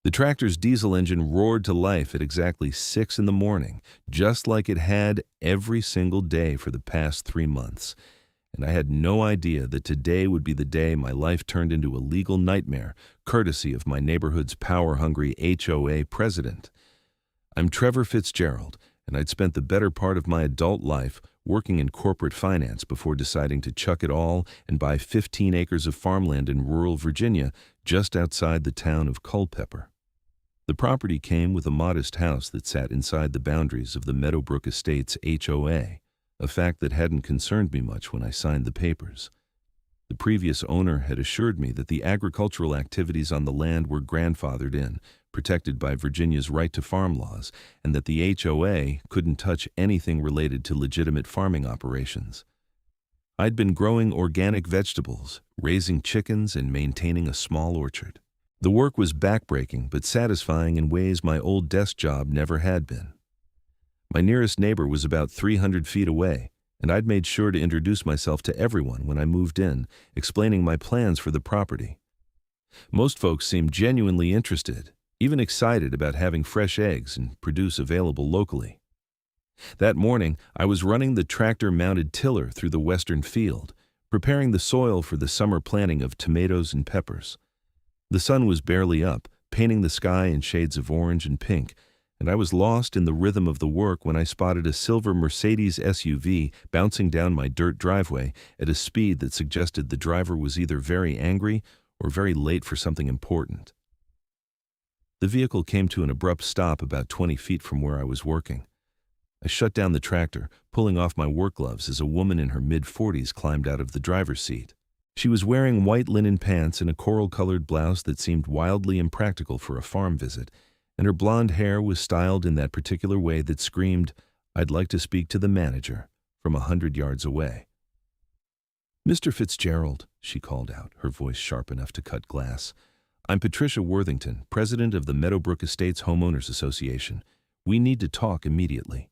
The tractor's diesel engine roared to life at exactly 6 in the morning, just like it had every single day for the past 3 months. And I had no idea that today would be the day my life turned into a legal nightmare, courtesy of my neighborhood's power-hungry HOA president. I'm Trevor Fitzgerald, and I'd spent the better part of my adult life working in corporate finance before deciding to chuck it all and buy 15 acres of farmland in rural Virginia just outside the town of Culpeper. The property came with a modest house that sat inside the boundaries of the Meadowbrook Estates HOA, a fact that hadn't concerned me much when I signed the papers. The previous owner had assured me that the agricultural activities on the land were grandfathered in, protected by Virginia's right to farm laws, and that the HOA couldn't touch anything related to legitimate farming operations. I'd been growing organic vegetables, raising chickens, and maintaining a small orchard. The work was backbreaking but satisfying in ways my old desk job never had been. My nearest neighbor was about 300 feet away, and I'd made sure to introduce myself to everyone when I moved in, explaining my plans for the property. Most folks seemed genuinely interested, even excited about having fresh eggs and produce available locally. That morning, I was running the tractor-mounted tiller through the western field, preparing the soil for the summer planting of tomatoes and peppers. The sun was barely up, painting the sky in shades of orange and pink, and I was lost in the rhythm of the work when I spotted a silver Mercedes SUV bouncing down my dirt driveway at a speed that suggested the driver was either very angry or very late for something important. The vehicle came to an abrupt stop about 20 feet from where I was working. I shut down the tractor, pulling off my work gloves as a woman in her mid-40s climbed out of the driver's seat. She was wearing white linen pants and a coral-colored blouse that seemed wildly impractical for a farm visit, and her blonde hair was styled in that particular way that screamed, "I'd like to speak to the manager," from 100 yards away. "Mr. Fitzgerald," she called out, her voice sharp enough to cut glass. "I'm Patricia Worthington, president of the Meadowbrook Estates Homeowners Association. We need to talk immediately."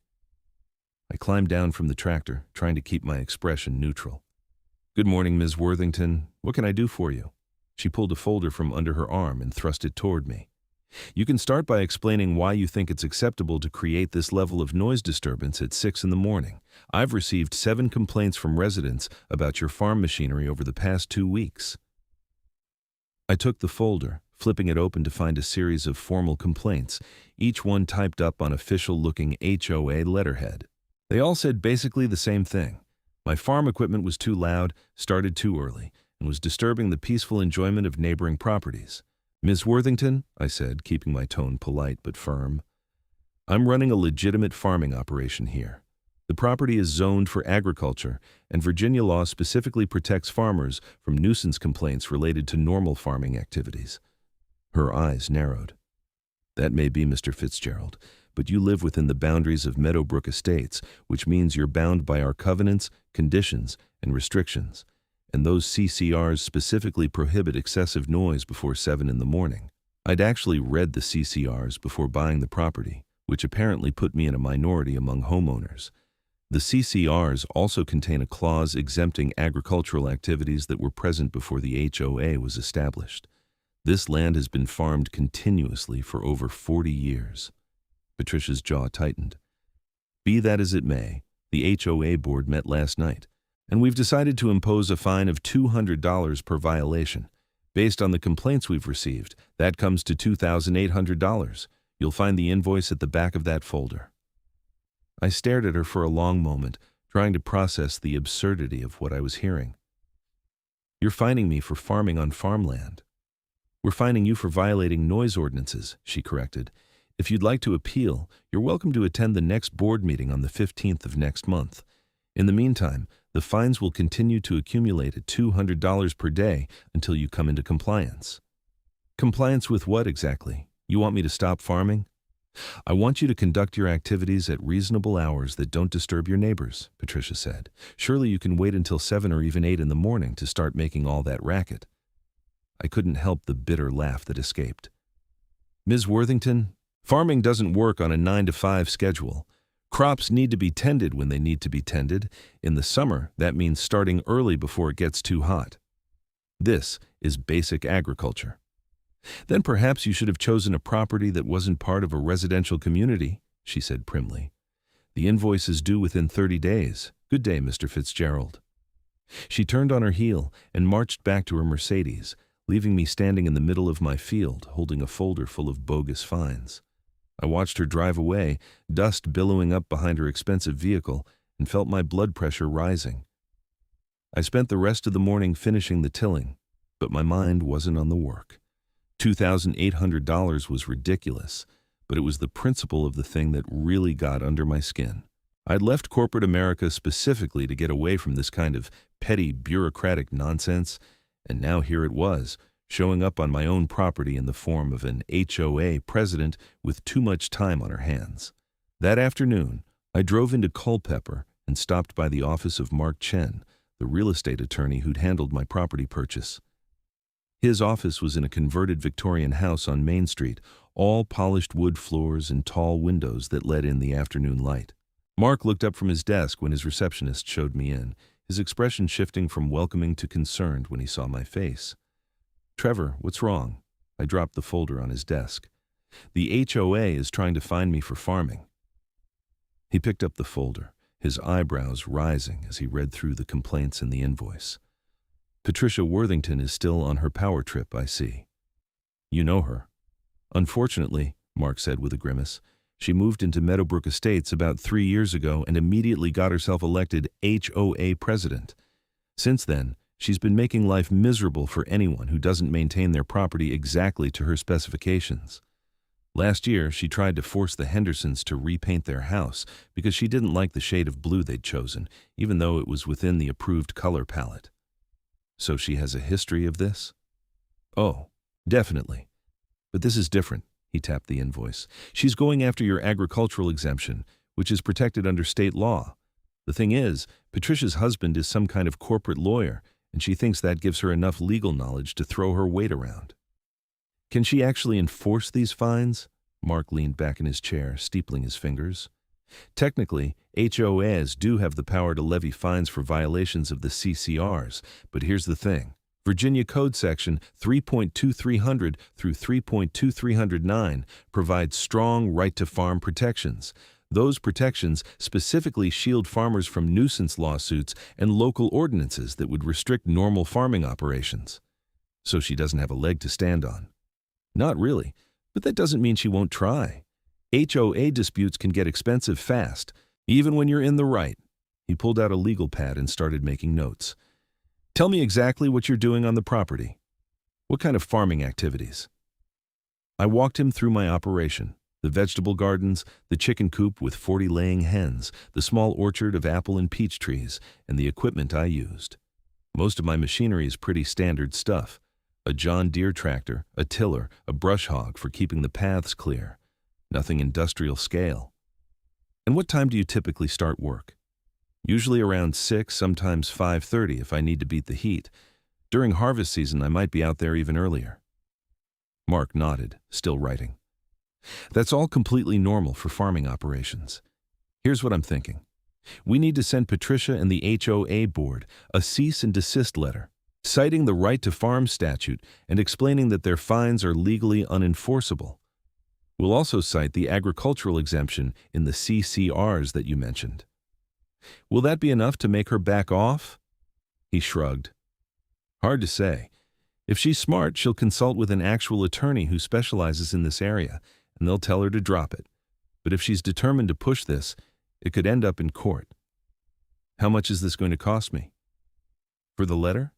I climbed down from the tractor, trying to keep my expression neutral. "Good morning, Ms. Worthington. What can I do for you?" She pulled a folder from under her arm and thrust it toward me. "You can start by explaining why you think it's acceptable to create this level of noise disturbance at 6 in the morning. I've received 7 complaints from residents about your farm machinery over the past 2 weeks." I took the folder, flipping it open to find a series of formal complaints, each one typed up on official-looking HOA letterhead. They all said basically the same thing. My farm equipment was too loud, started too early, and was disturbing the peaceful enjoyment of neighboring properties. "Ms. Worthington," I said, keeping my tone polite but firm, "I'm running a legitimate farming operation here. The property is zoned for agriculture, and Virginia law specifically protects farmers from nuisance complaints related to normal farming activities." Her eyes narrowed. "That may be, Mr. Fitzgerald, but you live within the boundaries of Meadowbrook Estates, which means you're bound by our covenants, conditions, and restrictions, and those CCRs specifically prohibit excessive noise before 7 in the morning. I'd actually read the CCRs before buying the property, which apparently put me in a minority among homeowners. The CCRs also contain a clause exempting agricultural activities that were present before the HOA was established. This land has been farmed continuously for over 40 years. Patricia's jaw tightened. "Be that as it may, the HOA board met last night, and we've decided to impose a fine of $200 per violation. Based on the complaints we've received, that comes to $2,800. You'll find the invoice at the back of that folder." I stared at her for a long moment, trying to process the absurdity of what I was hearing. "You're fining me for farming on farmland." "We're fining you for violating noise ordinances," she corrected. "If you'd like to appeal, you're welcome to attend the next board meeting on the 15th of next month. In the meantime, the fines will continue to accumulate at $200 per day until you come into compliance." "Compliance with what exactly? You want me to stop farming?" "I want you to conduct your activities at reasonable hours that don't disturb your neighbors," Patricia said. "Surely you can wait until 7 or even 8 in the morning to start making all that racket." I couldn't help the bitter laugh that escaped. "Ms. Worthington, farming doesn't work on a 9-to-5 schedule. Crops need to be tended when they need to be tended. In the summer, that means starting early before it gets too hot. This is basic agriculture." Then perhaps you should have chosen a property that wasn't part of a residential community, she said primly. The invoice is due within 30 days. Good day, Mr. Fitzgerald. She turned on her heel and marched back to her Mercedes, leaving me standing in the middle of my field, holding a folder full of bogus fines. I watched her drive away, dust billowing up behind her expensive vehicle, and felt my blood pressure rising. I spent the rest of the morning finishing the tilling, but my mind wasn't on the work. $2,800 was ridiculous, but it was the principle of the thing that really got under my skin. I'd left corporate America specifically to get away from this kind of petty bureaucratic nonsense, and now here it was, showing up on my own property in the form of an HOA president with too much time on her hands. That afternoon, I drove into Culpeper and stopped by the office of Mark Chen, the real estate attorney who'd handled my property purchase. His office was in a converted Victorian house on Main Street, all polished wood floors and tall windows that let in the afternoon light. Mark looked up from his desk when his receptionist showed me in, his expression shifting from welcoming to concerned when he saw my face. "Trevor, what's wrong?" I dropped the folder on his desk. "The HOA is trying to fine me for farming." He picked up the folder, his eyebrows rising as he read through the complaints in the invoice. "Patricia Worthington is still on her power trip, I see." "You know her." "Unfortunately," Mark said with a grimace, "she moved into Meadowbrook Estates about 3 years ago and immediately got herself elected HOA president. Since then, she's been making life miserable for anyone who doesn't maintain their property exactly to her specifications. Last year, she tried to force the Hendersons to repaint their house because she didn't like the shade of blue they'd chosen, even though it was within the approved color palette." "So she has a history of this?" "Oh, definitely. But this is different." He tapped the invoice. "She's going after your agricultural exemption, which is protected under state law. The thing is, Patricia's husband is some kind of corporate lawyer, and she thinks that gives her enough legal knowledge to throw her weight around." "Can she actually enforce these fines?" Mark leaned back in his chair, steepling his fingers. "Technically, HOAs do have the power to levy fines for violations of the CCRs, but here's the thing. Virginia Code Section 3.2300 through 3.2309 provides strong right-to-farm protections. Those protections specifically shield farmers from nuisance lawsuits and local ordinances that would restrict normal farming operations. So she doesn't have a leg to stand on." "Not really, but that doesn't mean she won't try. HOA disputes can get expensive fast, even when you're in the right." He pulled out a legal pad and started making notes. "Tell me exactly what you're doing on the property. What kind of farming activities?" I walked him through my operation: the vegetable gardens, the chicken coop with 40 laying hens, the small orchard of apple and peach trees, and the equipment I used. Most of my machinery is pretty standard stuff: a John Deere tractor, a tiller, a brush hog for keeping the paths clear. Nothing industrial scale. "And what time do you typically start work?" "Usually around 6, sometimes 5:30 if I need to beat the heat. During harvest season, I might be out there even earlier." Mark nodded, still writing. "That's all completely normal for farming operations. Here's what I'm thinking. We need to send Patricia and the HOA board a cease and desist letter, citing the right to farm statute and explaining that their fines are legally unenforceable. We'll also cite the agricultural exemption in the CCRs that you mentioned." "Will that be enough to make her back off?" He shrugged. "Hard to say. If she's smart, she'll consult with an actual attorney who specializes in this area, and they'll tell her to drop it. But if she's determined to push this, it could end up in court." "How much is this going to cost me?" "For the letter?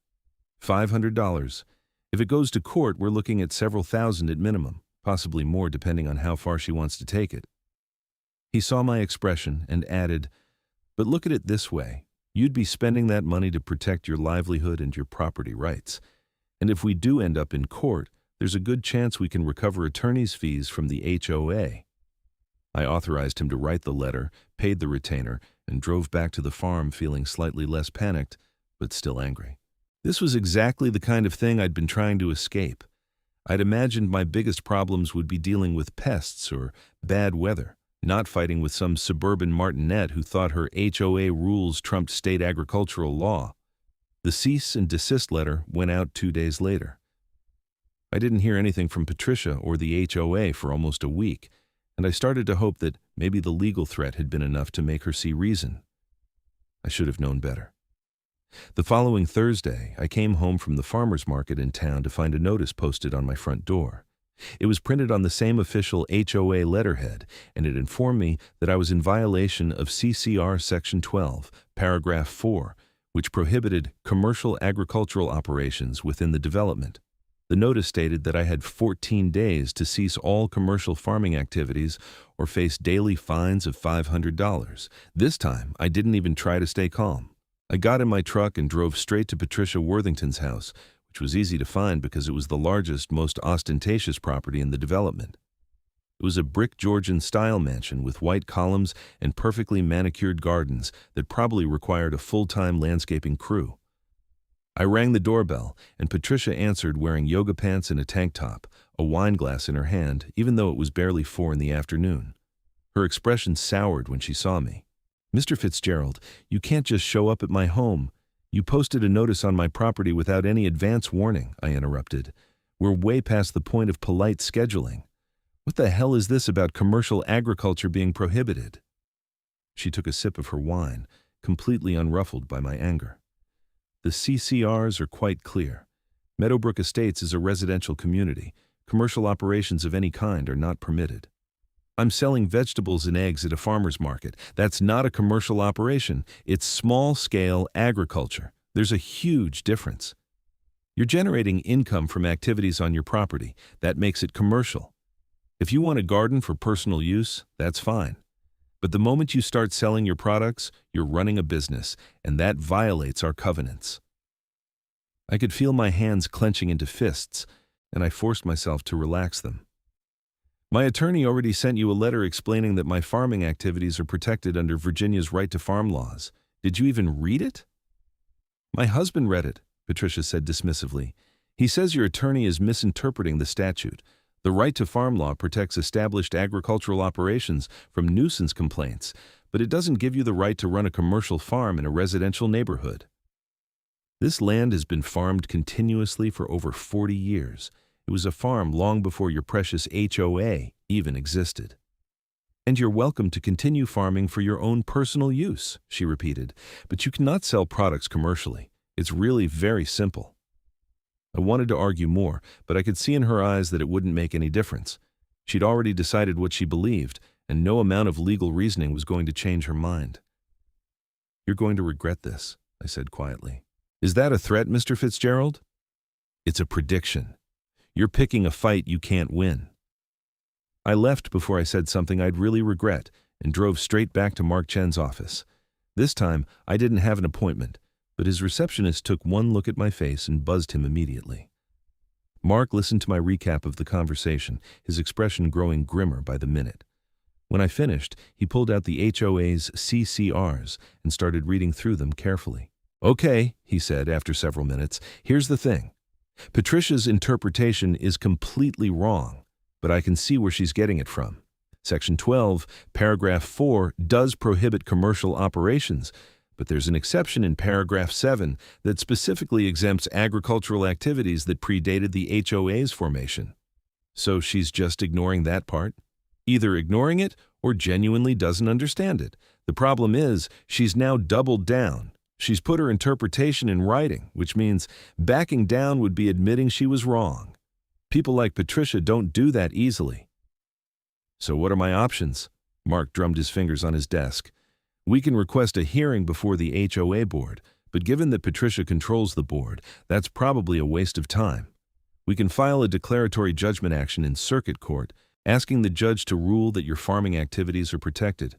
$500. If it goes to court, we're looking at several thousand at minimum, possibly more depending on how far she wants to take it." He saw my expression and added, "But look at it this way. You'd be spending that money to protect your livelihood and your property rights. And if we do end up in court, there's a good chance we can recover attorney's fees from the HOA." I authorized him to write the letter, paid the retainer, and drove back to the farm feeling slightly less panicked, but still angry. This was exactly the kind of thing I'd been trying to escape. I'd imagined my biggest problems would be dealing with pests or bad weather, not fighting with some suburban martinet who thought her HOA rules trumped state agricultural law. The cease and desist letter went out 2 days later. I didn't hear anything from Patricia or the HOA for almost a week, and I started to hope that maybe the legal threat had been enough to make her see reason. I should have known better. The following Thursday, I came home from the farmer's market in town to find a notice posted on my front door. It was printed on the same official HOA letterhead, and it informed me that I was in violation of CCR Section 12, Paragraph 4, which prohibited commercial agricultural operations within the development. The notice stated that I had 14 days to cease all commercial farming activities or face daily fines of $500. This time, I didn't even try to stay calm. I got in my truck and drove straight to Patricia Worthington's house, which was easy to find because it was the largest, most ostentatious property in the development. It was a brick Georgian-style mansion with white columns and perfectly manicured gardens that probably required a full-time landscaping crew. I rang the doorbell, and Patricia answered wearing yoga pants and a tank top, a wine glass in her hand, even though it was barely 4 in the afternoon. Her expression soured when she saw me. "Mr. Fitzgerald, you can't just show up at my home. You posted a notice on my property without any advance warning," I interrupted. "We're way past the point of polite scheduling. What the hell is this about commercial agriculture being prohibited?" She took a sip of her wine, completely unruffled by my anger. "The CCRs are quite clear. Meadowbrook Estates is a residential community. Commercial operations of any kind are not permitted. I'm selling vegetables and eggs at a farmer's market. That's not a commercial operation. It's small-scale agriculture. There's a huge difference. You're generating income from activities on your property. That makes it commercial. If you want a garden for personal use, that's fine. But the moment you start selling your products, you're running a business, and that violates our covenants." I could feel my hands clenching into fists, and I forced myself to relax them. "My attorney already sent you a letter explaining that my farming activities are protected under Virginia's right to farm laws. Did you even read it?" "My husband read it," Patricia said dismissively. "He says your attorney is misinterpreting the statute. The right to farm law protects established agricultural operations from nuisance complaints, but it doesn't give you the right to run a commercial farm in a residential neighborhood. This land has been farmed continuously for over 40 years. It was a farm long before your precious HOA even existed. And you're welcome to continue farming for your own personal use," she repeated, "but you cannot sell products commercially. It's really very simple." I wanted to argue more, but I could see in her eyes that it wouldn't make any difference. She'd already decided what she believed, and no amount of legal reasoning was going to change her mind. "You're going to regret this," I said quietly. "Is that a threat, Mr. Fitzgerald?" "It's a prediction. You're picking a fight you can't win." I left before I said something I'd really regret and drove straight back to Mark Chen's office. This time, I didn't have an appointment, but his receptionist took one look at my face and buzzed him immediately. Mark listened to my recap of the conversation, his expression growing grimmer by the minute. When I finished, he pulled out the HOA's CCRs and started reading through them carefully. "Okay," he said after several minutes, "here's the thing. Patricia's interpretation is completely wrong, but I can see where she's getting it from. Section 12, Paragraph 4 does prohibit commercial operations, but there's an exception in Paragraph 7 that specifically exempts agricultural activities that predated the HOA's formation. So she's just ignoring that part? Either ignoring it or genuinely doesn't understand it. The problem is, she's now doubled down. She's put her interpretation in writing, which means backing down would be admitting she was wrong. People like Patricia don't do that easily." "So what are my options?" Mark drummed his fingers on his desk. "We can request a hearing before the HOA board, but given that Patricia controls the board, that's probably a waste of time. We can file a declaratory judgment action in circuit court, asking the judge to rule that your farming activities are protected.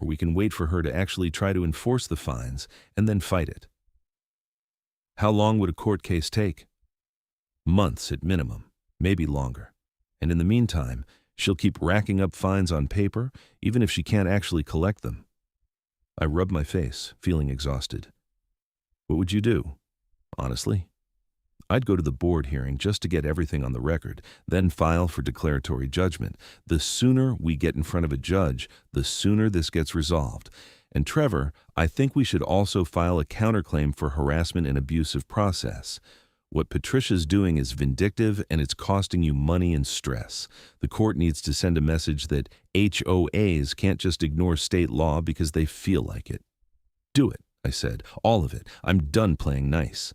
Or we can wait for her to actually try to enforce the fines and then fight it." "How long would a court case take?" "Months at minimum, maybe longer. And in the meantime, she'll keep racking up fines on paper, even if she can't actually collect them." I rubbed my face, feeling exhausted. "What would you do? Honestly?" "I'd go to the board hearing just to get everything on the record, then file for declaratory judgment. The sooner we get in front of a judge, the sooner this gets resolved. And Trevor, I think we should also file a counterclaim for harassment and abusive process. What Patricia's doing is vindictive and it's costing you money and stress. The court needs to send a message that HOAs can't just ignore state law because they feel like it. Do it, I said. All of it. I'm done playing nice.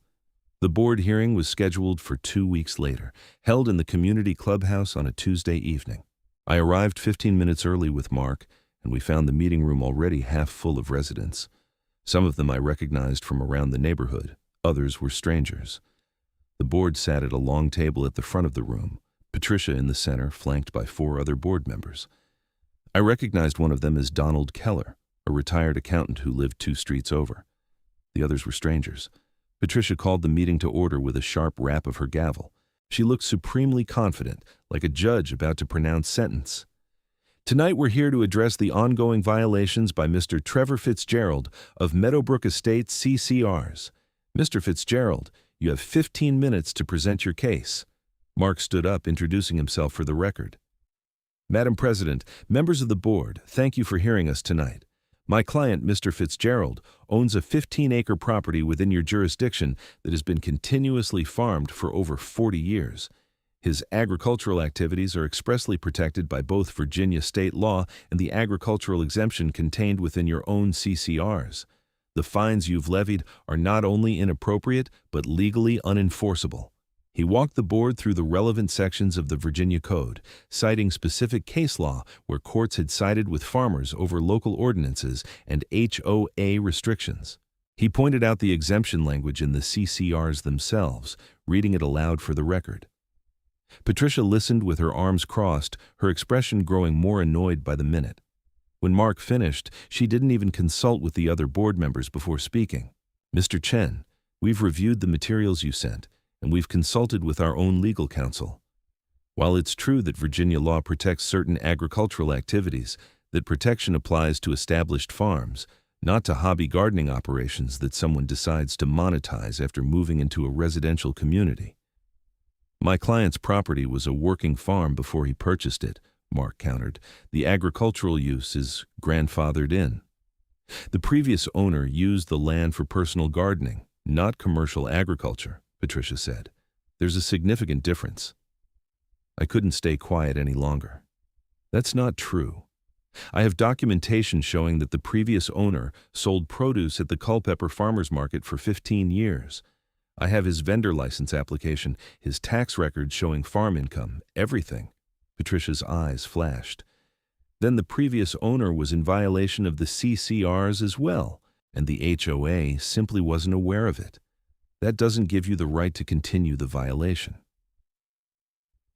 The board hearing was scheduled for 2 weeks later, held in the community clubhouse on a Tuesday evening. I arrived 15 minutes early with Mark, and we found the meeting room already half full of residents. Some of them I recognized from around the neighborhood. Others were strangers. The board sat at a long table at the front of the room, Patricia in the center, flanked by 4 other board members. I recognized one of them as Donald Keller, a retired accountant who lived 2 streets over. The others were strangers. Patricia called the meeting to order with a sharp rap of her gavel. She looked supremely confident, like a judge about to pronounce sentence. Tonight we're here to address the ongoing violations by Mr. Trevor Fitzgerald of Meadowbrook Estates CCRs. Mr. Fitzgerald, you have 15 minutes to present your case. Mark stood up, introducing himself for the record. Madam President, members of the board, thank you for hearing us tonight. My client, Mr. Fitzgerald, owns a 15-acre property within your jurisdiction that has been continuously farmed for over 40 years. His agricultural activities are expressly protected by both Virginia state law and the agricultural exemption contained within your own CCRs. The fines you've levied are not only inappropriate, but legally unenforceable. He walked the board through the relevant sections of the Virginia Code, citing specific case law where courts had sided with farmers over local ordinances and HOA restrictions. He pointed out the exemption language in the CCRs themselves, reading it aloud for the record. Patricia listened with her arms crossed, her expression growing more annoyed by the minute. When Mark finished, she didn't even consult with the other board members before speaking. Mr. Chen, we've reviewed the materials you sent, and we've consulted with our own legal counsel. While it's true that Virginia law protects certain agricultural activities, that protection applies to established farms, not to hobby gardening operations that someone decides to monetize after moving into a residential community. My client's property was a working farm before he purchased it, Mark countered. The agricultural use is grandfathered in. The previous owner used the land for personal gardening, not commercial agriculture, Patricia said. There's a significant difference. I couldn't stay quiet any longer. That's not true. I have documentation showing that the previous owner sold produce at the Culpeper Farmers Market for 15 years. I have his vendor license application, his tax record showing farm income, everything. Patricia's eyes flashed. Then the previous owner was in violation of the CCRs as well, and the HOA simply wasn't aware of it. That doesn't give you the right to continue the violation.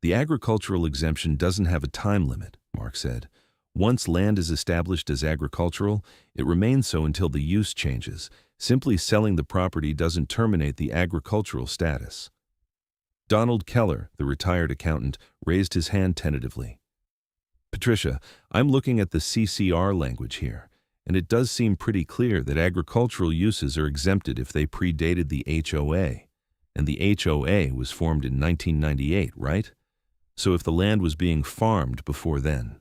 The agricultural exemption doesn't have a time limit, Mark said. Once land is established as agricultural, it remains so until the use changes. Simply selling the property doesn't terminate the agricultural status. Donald Keller, the retired accountant, raised his hand tentatively. Patricia, I'm looking at the CCR language here, and it does seem pretty clear that agricultural uses are exempted if they predated the HOA. And the HOA was formed in 1998, right? So if the land was being farmed before then.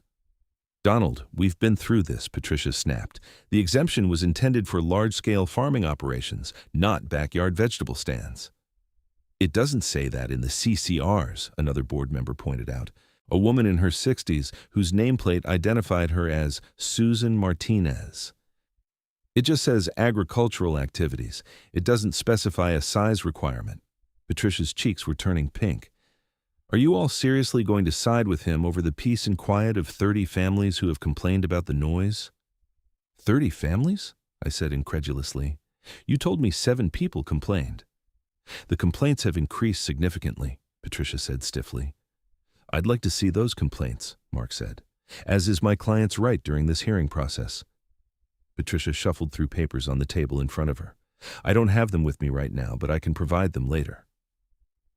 Donald, we've been through this, Patricia snapped. The exemption was intended for large-scale farming operations, not backyard vegetable stands. It doesn't say that in the CCRs, another board member pointed out. A woman in her 60s whose nameplate identified her as Susan Martinez. It just says agricultural activities. It doesn't specify a size requirement. Patricia's cheeks were turning pink. Are you all seriously going to side with him over the peace and quiet of 30 families who have complained about the noise? 30 families? I said incredulously. You told me 7 people complained. The complaints have increased significantly, Patricia said stiffly. I'd like to see those complaints, Mark said, as is my client's right during this hearing process. Patricia shuffled through papers on the table in front of her. I don't have them with me right now, but I can provide them later.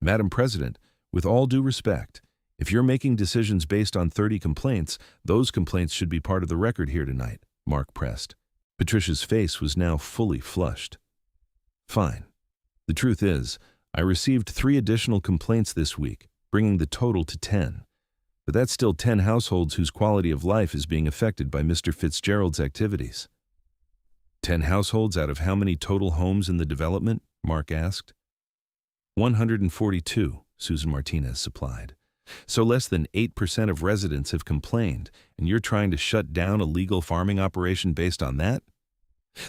Madam President, with all due respect, if you're making decisions based on 30 complaints, those complaints should be part of the record here tonight, Mark pressed. Patricia's face was now fully flushed. Fine. The truth is, I received 3 additional complaints this week, bringing the total to 10. But that's still 10 households whose quality of life is being affected by Mr. Fitzgerald's activities. 10 households out of how many total homes in the development? Mark asked. 142, Susan Martinez supplied. So less than 8% of residents have complained, and you're trying to shut down a legal farming operation based on that?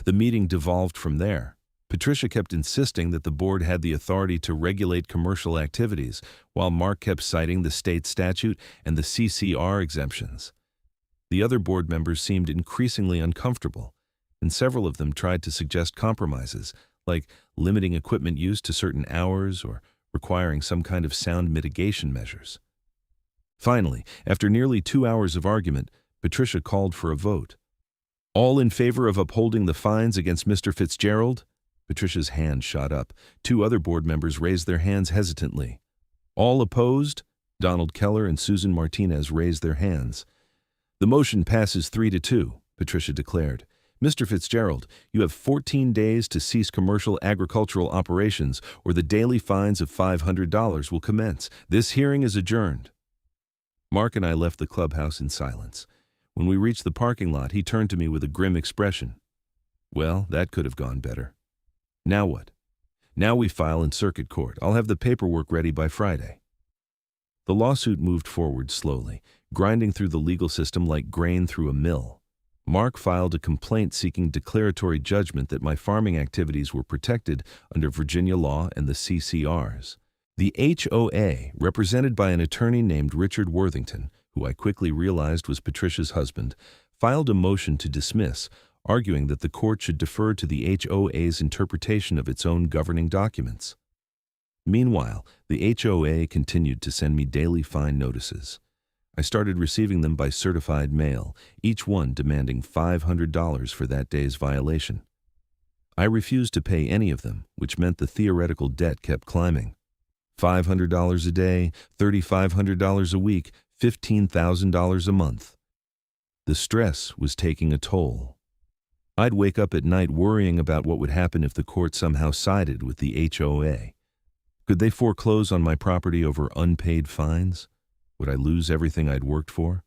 The meeting devolved from there. Patricia kept insisting that the board had the authority to regulate commercial activities, while Mark kept citing the state statute and the CCR exemptions. The other board members seemed increasingly uncomfortable, and several of them tried to suggest compromises, like limiting equipment use to certain hours or requiring some kind of sound mitigation measures. Finally, after nearly 2 hours of argument, Patricia called for a vote. All in favor of upholding the fines against Mr. Fitzgerald? Patricia's hand shot up. 2 other board members raised their hands hesitantly. All opposed? Donald Keller and Susan Martinez raised their hands. The motion passes 3-2, Patricia declared. Mr. Fitzgerald, you have 14 days to cease commercial agricultural operations, or the daily fines of $500 will commence. This hearing is adjourned. Mark and I left the clubhouse in silence. When we reached the parking lot, he turned to me with a grim expression. Well, that could have gone better. Now what? Now we file in circuit court. I'll have the paperwork ready by Friday. The lawsuit moved forward slowly, grinding through the legal system like grain through a mill. Mark filed a complaint seeking declaratory judgment that my farming activities were protected under Virginia law and the CCRs. The HOA, represented by an attorney named Richard Worthington, who I quickly realized was Patricia's husband, filed a motion to dismiss, arguing that the court should defer to the HOA's interpretation of its own governing documents. Meanwhile, the HOA continued to send me daily fine notices. I started receiving them by certified mail, each one demanding $500 for that day's violation. I refused to pay any of them, which meant the theoretical debt kept climbing. $500 a day, $3,500 a week, $15,000 a month. The stress was taking a toll. I'd wake up at night worrying about what would happen if the court somehow sided with the HOA. Could they foreclose on my property over unpaid fines? Would I lose everything I'd worked for?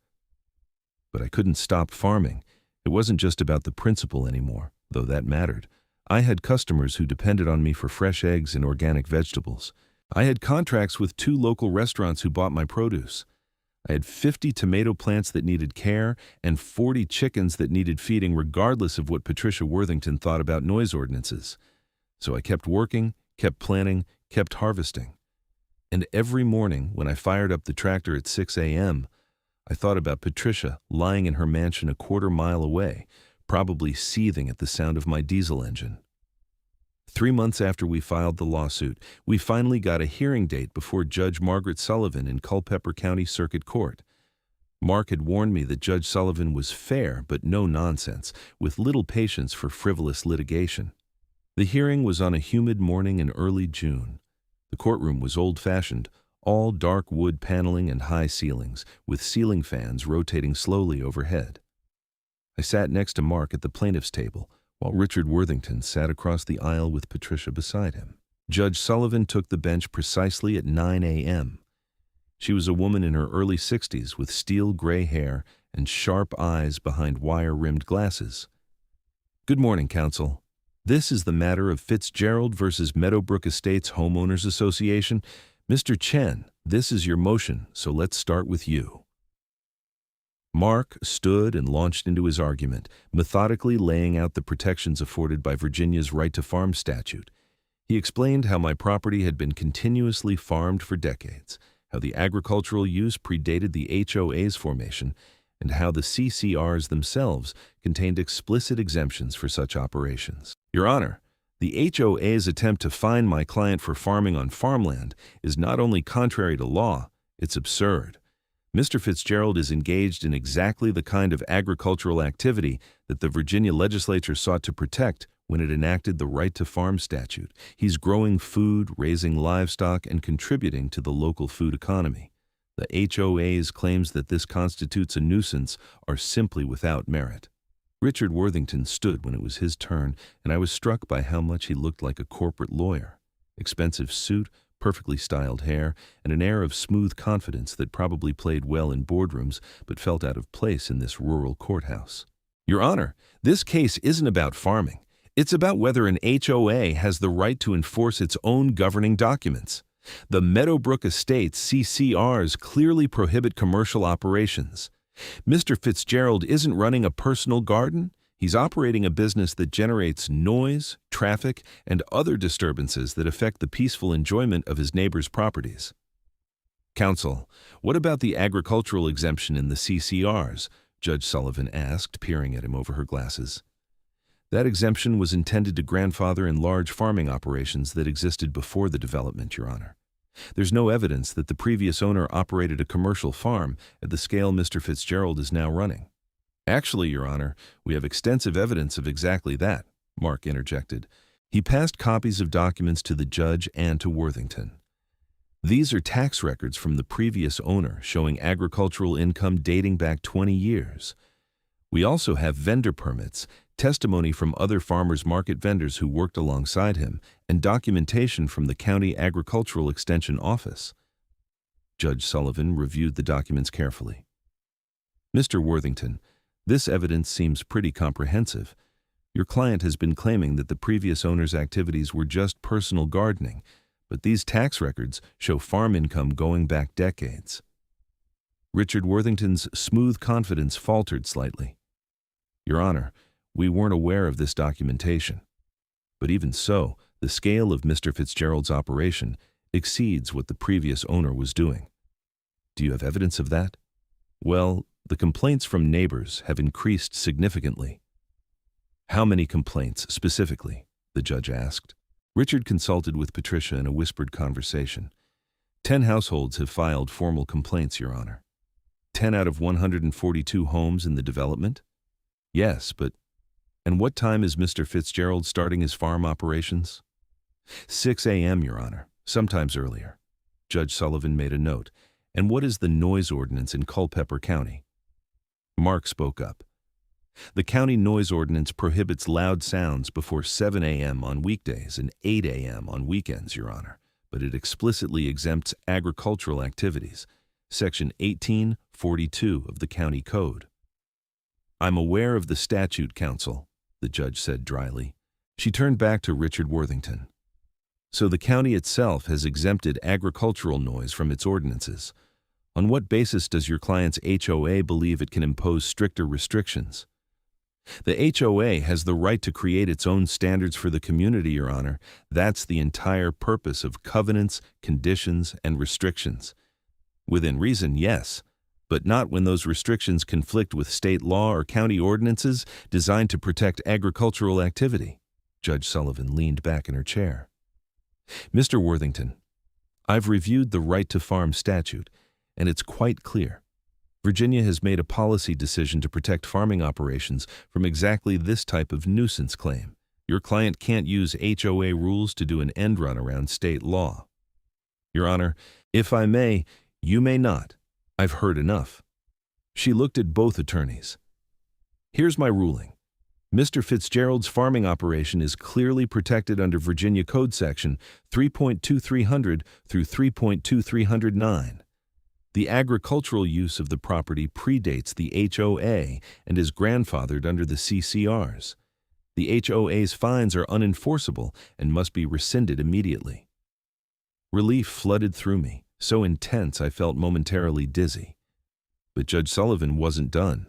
But I couldn't stop farming. It wasn't just about the principle anymore, though that mattered. I had customers who depended on me for fresh eggs and organic vegetables. I had contracts with 2 local restaurants who bought my produce. I had 50 tomato plants that needed care and 40 chickens that needed feeding regardless of what Patricia Worthington thought about noise ordinances. So I kept working, kept planning, kept harvesting. And every morning when I fired up the tractor at 6 a.m., I thought about Patricia lying in her mansion a quarter mile away, probably seething at the sound of my diesel engine. 3 months after we filed the lawsuit, we finally got a hearing date before Judge Margaret Sullivan in Culpeper County Circuit Court. Mark had warned me that Judge Sullivan was fair but no nonsense, with little patience for frivolous litigation. The hearing was on a humid morning in early June. The courtroom was old-fashioned, all dark wood paneling and high ceilings, with ceiling fans rotating slowly overhead. I sat next to Mark at the plaintiff's table, while Richard Worthington sat across the aisle with Patricia beside him. Judge Sullivan took the bench precisely at 9 a.m. She was a woman in her early 60s with steel gray hair and sharp eyes behind wire-rimmed glasses. Good morning, counsel. This is the matter of Fitzgerald versus Meadowbrook Estates Homeowners Association. Mr. Chen, this is your motion, so let's start with you. Mark stood and launched into his argument, methodically laying out the protections afforded by Virginia's right to farm statute. He explained how my property had been continuously farmed for decades, how the agricultural use predated the HOA's formation, and how the CCRs themselves contained explicit exemptions for such operations. Your Honor, the HOA's attempt to fine my client for farming on farmland is not only contrary to law, it's absurd. Mr. Fitzgerald is engaged in exactly the kind of agricultural activity that the Virginia legislature sought to protect when it enacted the right to farm statute. He's growing food, raising livestock, and contributing to the local food economy. The HOA's claims that this constitutes a nuisance are simply without merit. Richard Worthington stood when it was his turn, and I was struck by how much he looked like a corporate lawyer. Expensive suit, perfectly styled hair, and an air of smooth confidence that probably played well in boardrooms but felt out of place in this rural courthouse. Your Honor, this case isn't about farming. It's about whether an HOA has the right to enforce its own governing documents. The Meadowbrook Estates CCRs clearly prohibit commercial operations. Mr. Fitzgerald isn't running a personal garden. He's operating a business that generates noise, traffic, and other disturbances that affect the peaceful enjoyment of his neighbors' properties. Counsel, what about the agricultural exemption in the CCRs? Judge Sullivan asked, peering at him over her glasses. That exemption was intended to grandfather in large farming operations that existed before the development, Your Honor. There's no evidence that the previous owner operated a commercial farm at the scale Mr. Fitzgerald is now running. Actually, Your Honor, we have extensive evidence of exactly that, Mark interjected. He passed copies of documents to the judge and to Worthington. These are tax records from the previous owner showing agricultural income dating back 20 years. We also have vendor permits, testimony from other farmers market vendors who worked alongside him, and documentation from the County Agricultural Extension Office. Judge Sullivan reviewed the documents carefully. Mr. Worthington, this evidence seems pretty comprehensive. Your client has been claiming that the previous owner's activities were just personal gardening, but these tax records show farm income going back decades. Richard Worthington's smooth confidence faltered slightly. Your Honor, we weren't aware of this documentation. But even so, the scale of Mr. Fitzgerald's operation exceeds what the previous owner was doing. Do you have evidence of that? Well, the complaints from neighbors have increased significantly. How many complaints, specifically? The judge asked. Richard consulted with Patricia in a whispered conversation. 10 households have filed formal complaints, Your Honor. 10 out of 142 homes in the development? Yes, but... And what time is Mr. Fitzgerald starting his farm operations? 6 a.m., Your Honor, sometimes earlier. Judge Sullivan made a note. And what is the noise ordinance in Culpeper County? Mark spoke up. The county noise ordinance prohibits loud sounds before 7 a.m. on weekdays and 8 a.m. on weekends, Your Honor, but it explicitly exempts agricultural activities, Section 1842 of the County Code. I'm aware of the statute, Counsel, the judge said dryly. She turned back to Richard Worthington. So the county itself has exempted agricultural noise from its ordinances. On what basis does your client's HOA believe it can impose stricter restrictions? The HOA has the right to create its own standards for the community, Your Honor. That's the entire purpose of covenants, conditions, and restrictions. Within reason, yes, but not when those restrictions conflict with state law or county ordinances designed to protect agricultural activity. Judge Sullivan leaned back in her chair. Mr. Worthington, I've reviewed the right to farm statute, and it's quite clear. Virginia has made a policy decision to protect farming operations from exactly this type of nuisance claim. Your client can't use HOA rules to do an end run around state law. Your Honor, if I may, you may not. I've heard enough. She looked at both attorneys. Here's my ruling. Mr. Fitzgerald's farming operation is clearly protected under Virginia Code Section 3.2300 through 3.2309. The agricultural use of the property predates the HOA and is grandfathered under the CCRs. The HOA's fines are unenforceable and must be rescinded immediately. Relief flooded through me, so intense I felt momentarily dizzy. But Judge Sullivan wasn't done.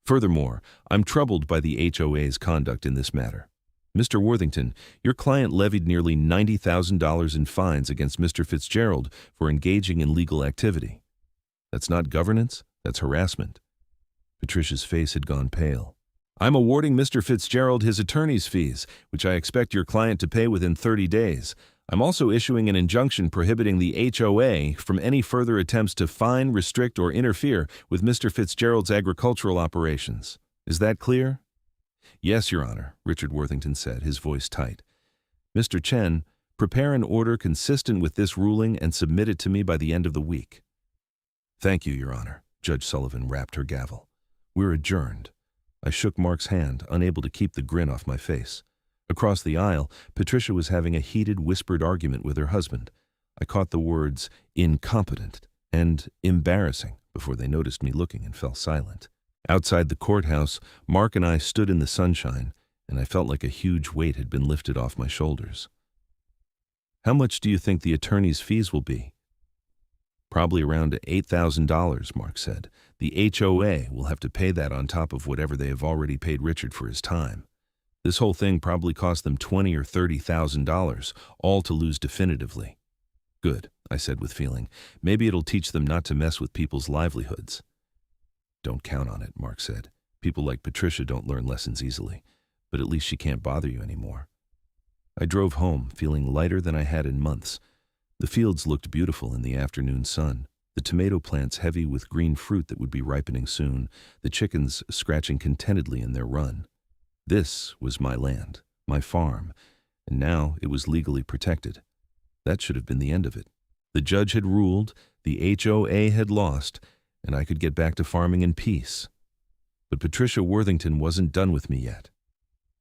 Furthermore, I'm troubled by the HOA's conduct in this matter. Mr. Worthington, your client levied nearly $90,000 in fines against Mr. Fitzgerald for engaging in legal activity. That's not governance, that's harassment. Patricia's face had gone pale. I'm awarding Mr. Fitzgerald his attorney's fees, which I expect your client to pay within 30 days. I'm also issuing an injunction prohibiting the HOA from any further attempts to fine, restrict, or interfere with Mr. Fitzgerald's agricultural operations. Is that clear? Yes, Your Honor, Richard Worthington said, his voice tight. Mr. Chen, prepare an order consistent with this ruling and submit it to me by the end of the week. Thank you, Your Honor. Judge Sullivan rapped her gavel. We're adjourned. I shook Mark's hand, unable to keep the grin off my face. Across the aisle, Patricia was having a heated, whispered argument with her husband. I caught the words incompetent and embarrassing before they noticed me looking and fell silent. Outside the courthouse, Mark and I stood in the sunshine, and I felt like a huge weight had been lifted off my shoulders. "How much do you think the attorney's fees will be?" "Probably around $8,000, Mark said. "The HOA will have to pay that on top of whatever they have already paid Richard for his time. This whole thing probably cost them $20,000 or $30,000, all to lose definitively." "Good," I said with feeling. "Maybe it'll teach them not to mess with people's livelihoods." "Don't count on it," Mark said. "People like Patricia don't learn lessons easily, but at least she can't bother you anymore." I drove home, feeling lighter than I had in months. The fields looked beautiful in the afternoon sun, the tomato plants heavy with green fruit that would be ripening soon, the chickens scratching contentedly in their run. This was my land, my farm, and now it was legally protected. That should have been the end of it. The judge had ruled, the HOA had lost, and I could get back to farming in peace. But Patricia Worthington wasn't done with me yet.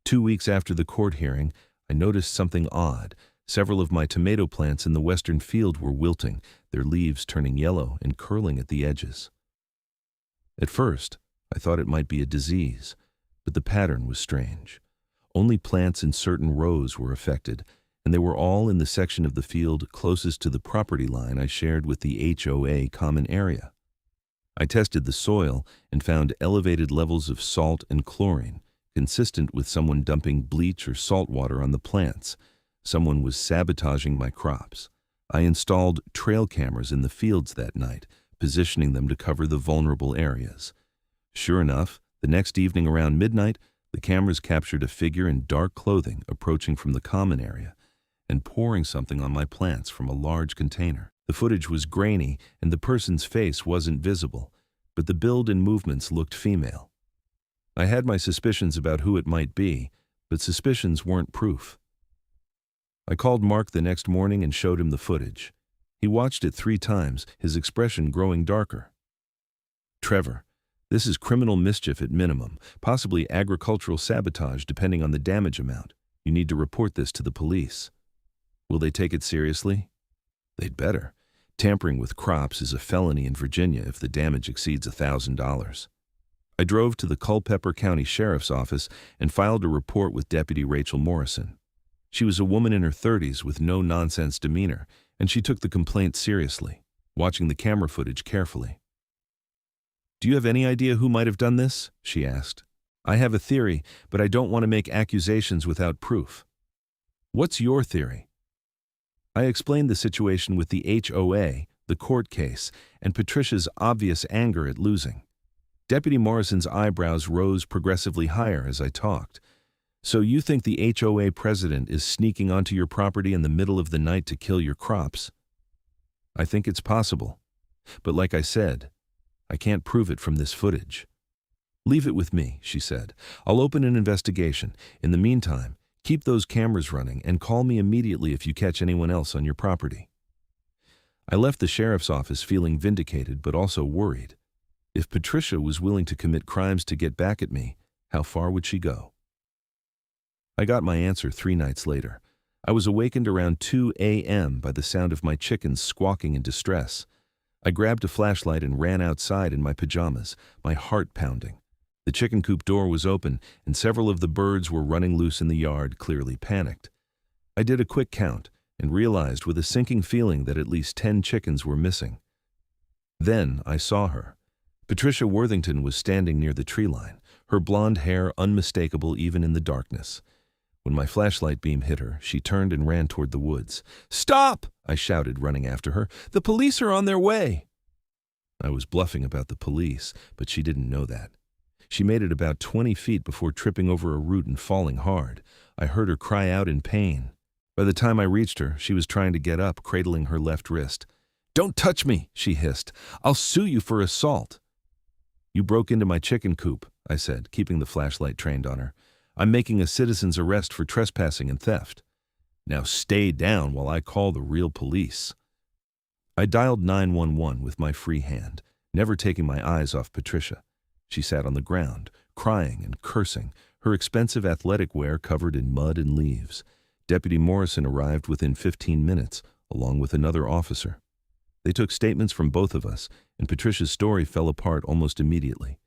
2 weeks after the court hearing, I noticed something odd. Several of my tomato plants in the western field were wilting, their leaves turning yellow and curling at the edges. At first, I thought it might be a disease, but the pattern was strange. Only plants in certain rows were affected, and they were all in the section of the field closest to the property line I shared with the HOA common area. I tested the soil and found elevated levels of salt and chlorine, consistent with someone dumping bleach or salt water on the plants. Someone was sabotaging my crops. I installed trail cameras in the fields that night, positioning them to cover the vulnerable areas. Sure enough, the next evening around midnight, the cameras captured a figure in dark clothing approaching from the common area and pouring something on my plants from a large container. The footage was grainy and the person's face wasn't visible, but the build and movements looked female. I had my suspicions about who it might be, but suspicions weren't proof. I called Mark the next morning and showed him the footage. He watched it 3 times, his expression growing darker. "Trevor, this is criminal mischief at minimum, possibly agricultural sabotage depending on the damage amount. You need to report this to the police." "Will they take it seriously?" "They'd better. Tampering with crops is a felony in Virginia if the damage exceeds $1,000. I drove to the Culpeper County Sheriff's Office and filed a report with Deputy Rachel Morrison. She was a woman in her 30s with no-nonsense demeanor, and she took the complaint seriously, watching the camera footage carefully. "Do you have any idea who might have done this?" she asked. "I have a theory, but I don't want to make accusations without proof." "What's your theory?" I explained the situation with the HOA, the court case, and Patricia's obvious anger at losing. Deputy Morrison's eyebrows rose progressively higher as I talked. "So you think the HOA president is sneaking onto your property in the middle of the night to kill your crops?" "I think it's possible. But like I said, I can't prove it from this footage." "Leave it with me," she said. "I'll open an investigation. In the meantime, keep those cameras running and call me immediately if you catch anyone else on your property." I left the sheriff's office feeling vindicated but also worried. If Patricia was willing to commit crimes to get back at me, how far would she go? I got my answer 3 nights later. I was awakened around 2 a.m. by the sound of my chickens squawking in distress. I grabbed a flashlight and ran outside in my pajamas, my heart pounding. The chicken coop door was open, and several of the birds were running loose in the yard, clearly panicked. I did a quick count and realized with a sinking feeling that at least 10 chickens were missing. Then I saw her. Patricia Worthington was standing near the tree line, her blonde hair unmistakable even in the darkness. When my flashlight beam hit her, she turned and ran toward the woods. "Stop!" I shouted, running after her. "The police are on their way!" I was bluffing about the police, but she didn't know that. She made it about 20 feet before tripping over a root and falling hard. I heard her cry out in pain. By the time I reached her, she was trying to get up, cradling her left wrist. "Don't touch me," she hissed. "I'll sue you for assault." "You broke into my chicken coop," I said, keeping the flashlight trained on her. "I'm making a citizen's arrest for trespassing and theft. Now stay down while I call the real police." I dialed 911 with my free hand, never taking my eyes off Patricia. She sat on the ground, crying and cursing, her expensive athletic wear covered in mud and leaves. Deputy Morrison arrived within 15 minutes, along with another officer. They took statements from both of us, and Patricia's story fell apart almost immediately.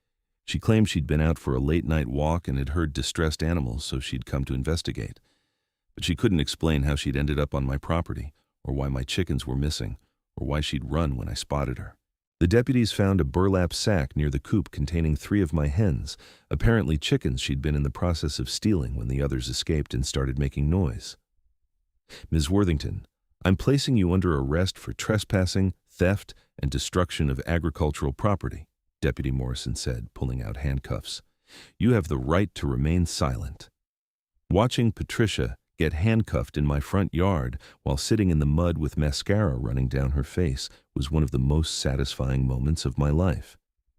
She claimed she'd been out for a late-night walk and had heard distressed animals, so she'd come to investigate. But she couldn't explain how she'd ended up on my property, or why my chickens were missing, or why she'd run when I spotted her. The deputies found a burlap sack near the coop containing 3 of my hens, apparently chickens she'd been in the process of stealing when the others escaped and started making noise. Ms. Worthington, I'm placing you under arrest for trespassing, theft, and destruction of agricultural property, Deputy Morrison said, pulling out handcuffs. You have the right to remain silent. Watching Patricia get handcuffed in my front yard while sitting in the mud with mascara running down her face was one of the most satisfying moments of my life.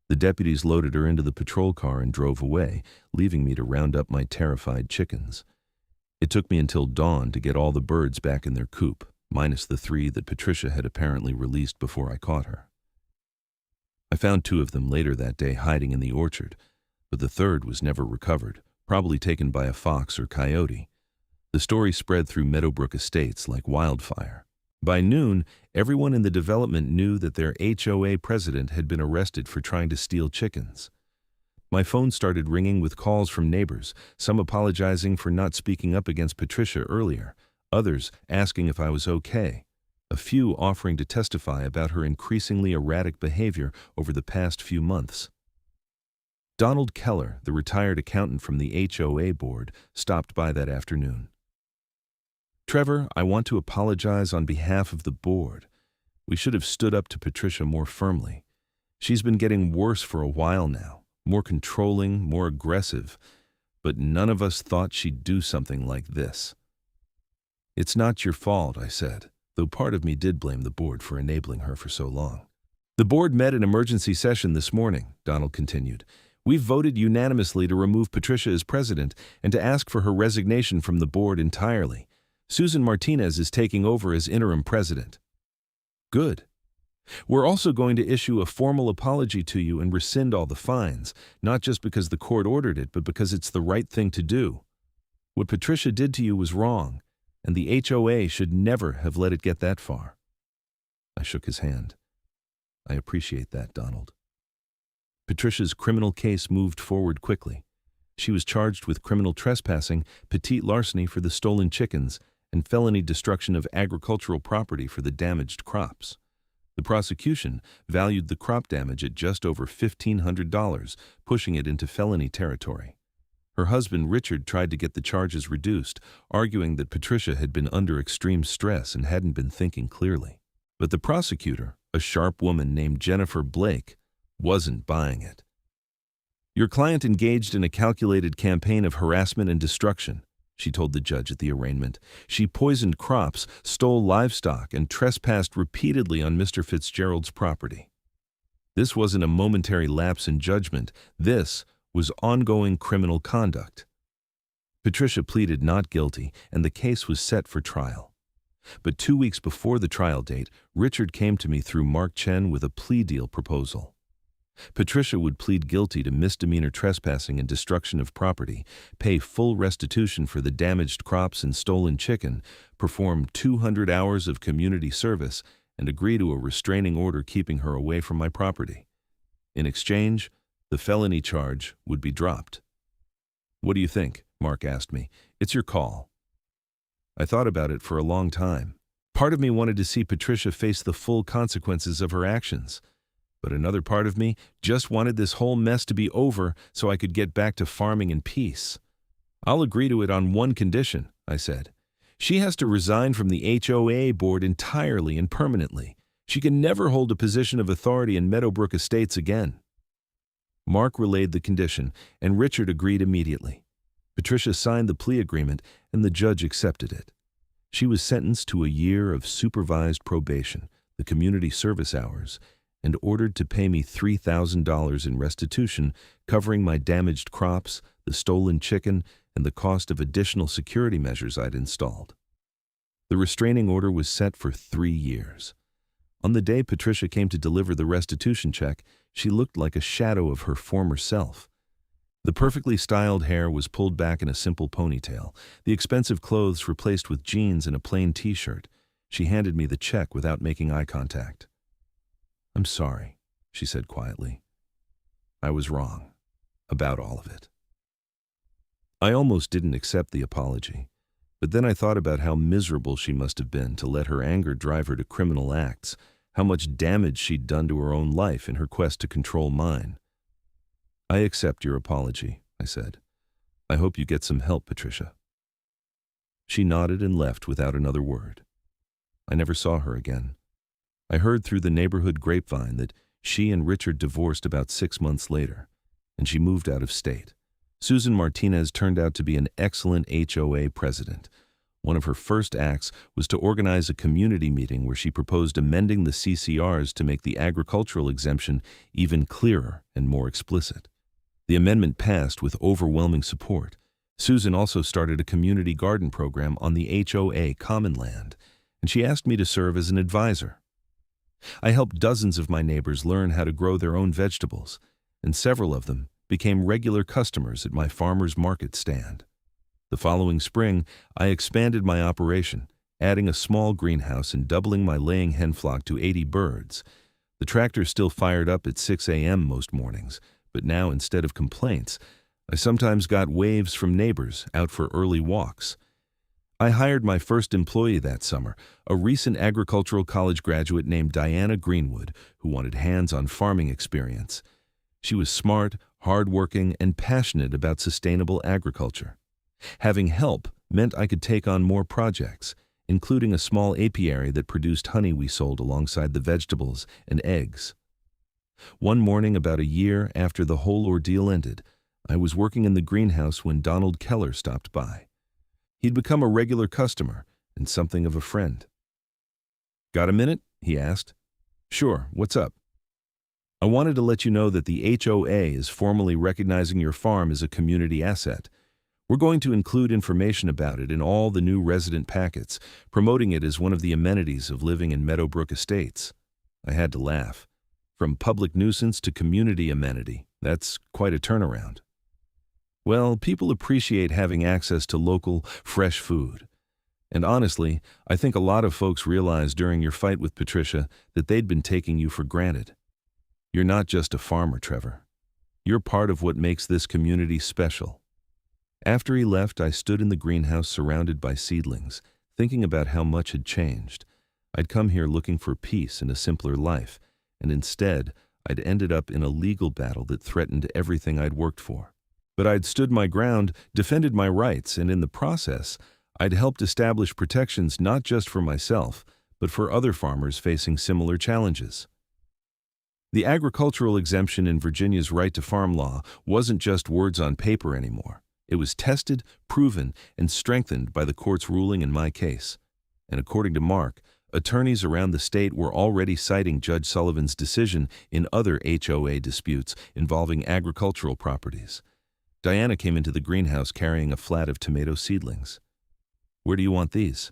The deputies loaded her into the patrol car and drove away, leaving me to round up my terrified chickens. It took me until dawn to get all the birds back in their coop, minus the 3 that Patricia had apparently released before I caught her. I found 2 of them later that day hiding in the orchard, but the 3rd was never recovered, probably taken by a fox or coyote. The story spread through Meadowbrook Estates like wildfire. By noon, everyone in the development knew that their HOA president had been arrested for trying to steal chickens. My phone started ringing with calls from neighbors, some apologizing for not speaking up against Patricia earlier, others asking if I was okay, a few offering to testify about her increasingly erratic behavior over the past few months. Donald Keller, the retired accountant from the HOA board, stopped by that afternoon. Trevor, I want to apologize on behalf of the board. We should have stood up to Patricia more firmly. She's been getting worse for a while now, more controlling, more aggressive, but none of us thought she'd do something like this. It's not your fault, I said, though part of me did blame the board for enabling her for so long. The board met in emergency session this morning, Donald continued. We've voted unanimously to remove Patricia as president and to ask for her resignation from the board entirely. Susan Martinez is taking over as interim president. Good. We're also going to issue a formal apology to you and rescind all the fines, not just because the court ordered it, but because it's the right thing to do. What Patricia did to you was wrong, and the HOA should never have let it get that far. I shook his hand. I appreciate that, Donald. Patricia's criminal case moved forward quickly. She was charged with criminal trespassing, petite larceny for the stolen chickens, and felony destruction of agricultural property for the damaged crops. The prosecution valued the crop damage at just over $1,500, pushing it into felony territory. Her husband, Richard, tried to get the charges reduced, arguing that Patricia had been under extreme stress and hadn't been thinking clearly. But the prosecutor, a sharp woman named Jennifer Blake, wasn't buying it. Your client engaged in a calculated campaign of harassment and destruction, she told the judge at the arraignment. She poisoned crops, stole livestock, and trespassed repeatedly on Mr. Fitzgerald's property. This wasn't a momentary lapse in judgment. This was ongoing criminal conduct. Patricia pleaded not guilty, and the case was set for trial. But 2 weeks before the trial date, Richard came to me through Mark Chen with a plea deal proposal. Patricia would plead guilty to misdemeanor trespassing and destruction of property, pay full restitution for the damaged crops and stolen chicken, perform 200 hours of community service, and agree to a restraining order keeping her away from my property. In exchange, the felony charge would be dropped. What do you think? Mark asked me. It's your call. I thought about it for a long time. Part of me wanted to see Patricia face the full consequences of her actions. But another part of me just wanted this whole mess to be over so I could get back to farming in peace. I'll agree to it on one condition, I said. She has to resign from the HOA board entirely and permanently. She can never hold a position of authority in Meadowbrook Estates again. Mark relayed the condition, and Richard agreed immediately. Patricia signed the plea agreement, and the judge accepted it. She was sentenced to a year of supervised probation, the community service hours, and ordered to pay me $3,000 in restitution, covering my damaged crops, the stolen chicken, and the cost of additional security measures I'd installed. The restraining order was set for 3 years. On the day Patricia came to deliver the restitution check, she looked like a shadow of her former self. The perfectly styled hair was pulled back in a simple ponytail, the expensive clothes replaced with jeans and a plain t-shirt. She handed me the check without making eye contact. I'm sorry, she said quietly. I was wrong. about all of it. I almost didn't accept the apology, but then I thought about how miserable she must have been to let her anger drive her to criminal acts, how much damage she'd done to her own life in her quest to control mine. "I accept your apology," I said. "I hope you get some help, Patricia." She nodded and left without another word. I never saw her again. I heard through the neighborhood grapevine that she and Richard divorced about 6 months later, and she moved out of state. Susan Martinez turned out to be an excellent HOA president. One of her first acts was to organize a community meeting where she proposed amending the CCRs to make the agricultural exemption even clearer and more explicit. The amendment passed with overwhelming support. Susan also started a community garden program on the HOA common land, and she asked me to serve as an advisor. I helped dozens of my neighbors learn how to grow their own vegetables, and several of them became regular customers at my farmer's market stand. The following spring, I expanded my operation, adding a small greenhouse and doubling my laying hen flock to 80 birds. The tractor still fired up at 6 a.m. most mornings, but now instead of complaints, I sometimes got waves from neighbors out for early walks. I hired my first employee that summer, a recent agricultural college graduate named Diana Greenwood, who wanted hands-on farming experience. She was smart, hardworking, and passionate about sustainable agriculture. Having help meant I could take on more projects, including a small apiary that produced honey we sold alongside the vegetables and eggs. One morning about a year after the whole ordeal ended, I was working in the greenhouse when Donald Keller stopped by. He'd become a regular customer and something of a friend. "Got a minute?" he asked. "Sure, what's up?" "I wanted to let you know that the HOA is formally recognizing your farm as a community asset. We're going to include information about it in all the new resident packets, promoting it as one of the amenities of living in Meadowbrook Estates." I had to laugh. From public nuisance to community amenity, that's quite a turnaround. Well, people appreciate having access to local, fresh food. And honestly, I think a lot of folks realized during your fight with Patricia that they'd been taking you for granted. You're not just a farmer, Trevor. You're part of what makes this community special. After he left, I stood in the greenhouse surrounded by seedlings, thinking about how much had changed. I'd come here looking for peace and a simpler life, and instead, I'd ended up in a legal battle that threatened everything I'd worked for. But I'd stood my ground, defended my rights, and in the process, I'd helped establish protections not just for myself, but for other farmers facing similar challenges. The agricultural exemption in Virginia's right to farm law wasn't just words on paper anymore. It was tested, proven, and strengthened by the court's ruling in my case. And according to Mark, attorneys around the state were already citing Judge Sullivan's decision in other HOA disputes involving agricultural properties. Diana came into the greenhouse carrying a flat of tomato seedlings. "Where do you want these?"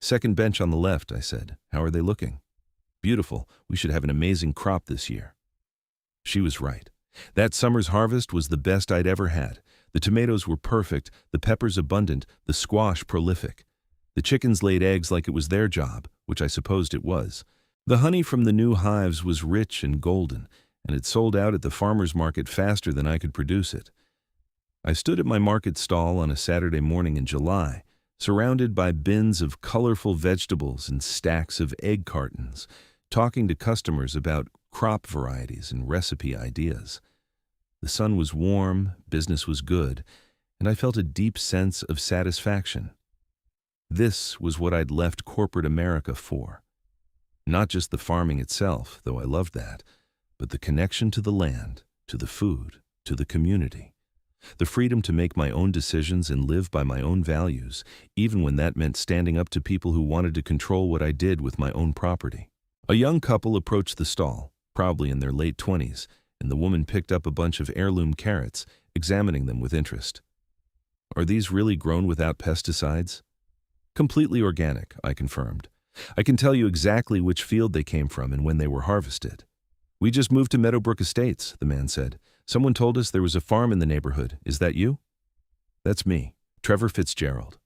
"Second bench on the left," I said. "How are they looking?" "Beautiful. We should have an amazing crop this year." She was right. That summer's harvest was the best I'd ever had. The tomatoes were perfect, the peppers abundant, the squash prolific. The chickens laid eggs like it was their job, which I supposed it was. The honey from the new hives was rich and golden, and it sold out at the farmer's market faster than I could produce it. I stood at my market stall on a Saturday morning in July, surrounded by bins of colorful vegetables and stacks of egg cartons, talking to customers about crop varieties and recipe ideas. The sun was warm, business was good, and I felt a deep sense of satisfaction. This was what I'd left corporate America for. Not just the farming itself, though I loved that, but the connection to the land, to the food, to the community. The freedom to make my own decisions and live by my own values, even when that meant standing up to people who wanted to control what I did with my own property. A young couple approached the stall, probably in their late 20s, and the woman picked up a bunch of heirloom carrots, examining them with interest. "Are these really grown without pesticides?" "Completely organic," I confirmed. "I can tell you exactly which field they came from and when they were harvested." "We just moved to Meadowbrook Estates," the man said. "Someone told us there was a farm in the neighborhood. Is that you?" "That's me, Trevor Fitzgerald."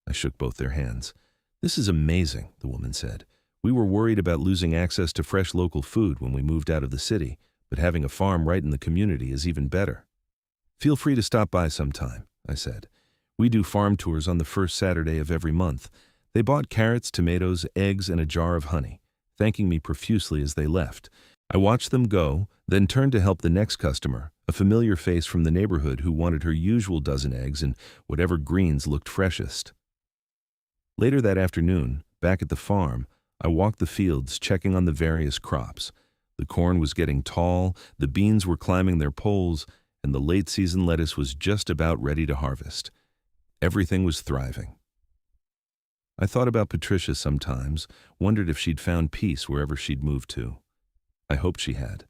I shook both their hands. "This is amazing," the woman said. "We were worried about losing access to fresh local food when we moved out of the city, but having a farm right in the community is even better." Feel free to stop by sometime, I said. We do farm tours on the first Saturday of every month. They bought carrots, tomatoes, eggs, and a jar of honey, thanking me profusely as they left. I watched them go, then turned to help the next customer, a familiar face from the neighborhood who wanted her usual dozen eggs and whatever greens looked freshest. Later that afternoon, back at the farm, I walked the fields checking on the various crops. The corn was getting tall, the beans were climbing their poles, and the late-season lettuce was just about ready to harvest. Everything was thriving. I thought about Patricia sometimes, wondered if she'd found peace wherever she'd moved to. I hoped she had.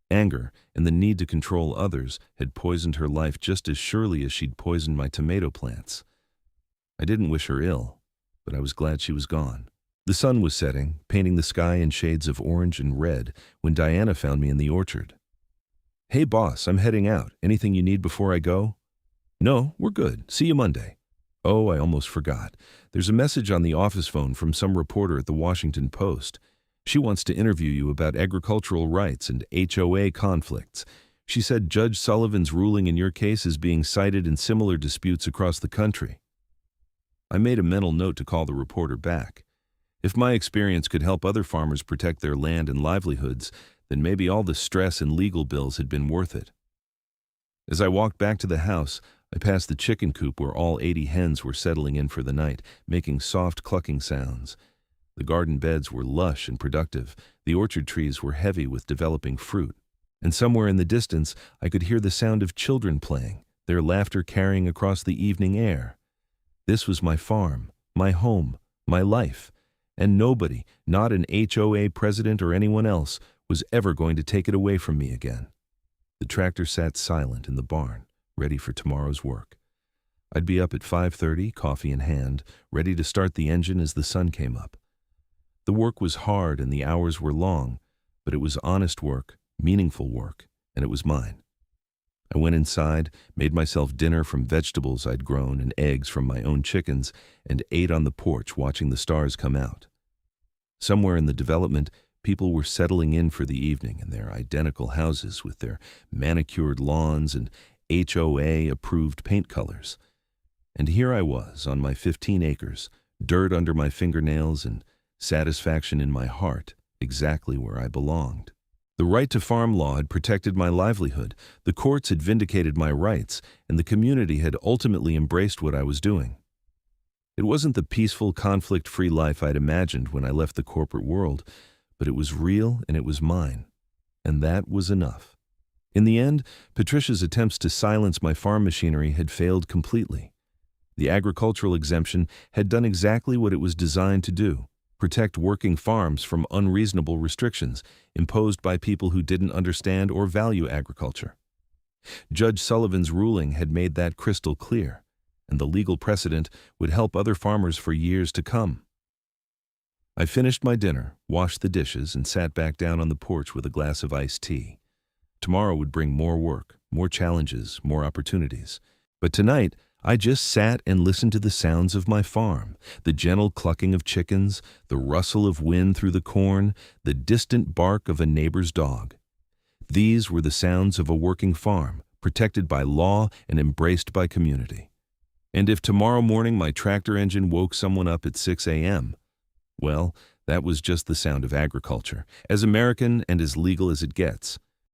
Anger and the need to control others had poisoned her life just as surely as she'd poisoned my tomato plants. I didn't wish her ill, but I was glad she was gone. The sun was setting, painting the sky in shades of orange and red, when Diana found me in the orchard. "Hey boss, I'm heading out. Anything you need before I go?" "No, we're good. See you Monday." "Oh, I almost forgot. There's a message on the office phone from some reporter at the Washington Post. She wants to interview you about agricultural rights and HOA conflicts. She said Judge Sullivan's ruling in your case is being cited in similar disputes across the country." I made a mental note to call the reporter back. If my experience could help other farmers protect their land and livelihoods, then maybe all the stress and legal bills had been worth it. As I walked back to the house, I passed the chicken coop where all 80 hens were settling in for the night, making soft clucking sounds. The garden beds were lush and productive, the orchard trees were heavy with developing fruit, and somewhere in the distance I could hear the sound of children playing, their laughter carrying across the evening air. This was my farm, my home, my life, and nobody, not an HOA president or anyone else, was ever going to take it away from me again. The tractor sat silent in the barn, ready for tomorrow's work. I'd be up at 5:30, coffee in hand, ready to start the engine as the sun came up. The work was hard and the hours were long, but it was honest work, meaningful work, and it was mine. I went inside, made myself dinner from vegetables I'd grown and eggs from my own chickens, and ate on the porch watching the stars come out. Somewhere in the development, people were settling in for the evening in their identical houses with their manicured lawns and HOA-approved paint colors. And here I was on my 15 acres, dirt under my fingernails and satisfaction in my heart, exactly where I belonged. The right to farm law had protected my livelihood, the courts had vindicated my rights, and the community had ultimately embraced what I was doing. It wasn't the peaceful, conflict-free life I'd imagined when I left the corporate world, but it was real and it was mine. And that was enough. In the end, Patricia's attempts to silence my farm machinery had failed completely. The agricultural exemption had done exactly what it was designed to do: protect working farms from unreasonable restrictions imposed by people who didn't understand or value agriculture. Judge Sullivan's ruling had made that crystal clear, and the legal precedent would help other farmers for years to come. I finished my dinner, washed the dishes, and sat back down on the porch with a glass of iced tea. Tomorrow would bring more work, more challenges, more opportunities. But tonight, I just sat and listened to the sounds of my farm, the gentle clucking of chickens, the rustle of wind through the corn, the distant bark of a neighbor's dog. These were the sounds of a working farm, protected by law and embraced by community. And if tomorrow morning my tractor engine woke someone up at 6 a.m., well, that was just the sound of agriculture, as American and as legal as it gets.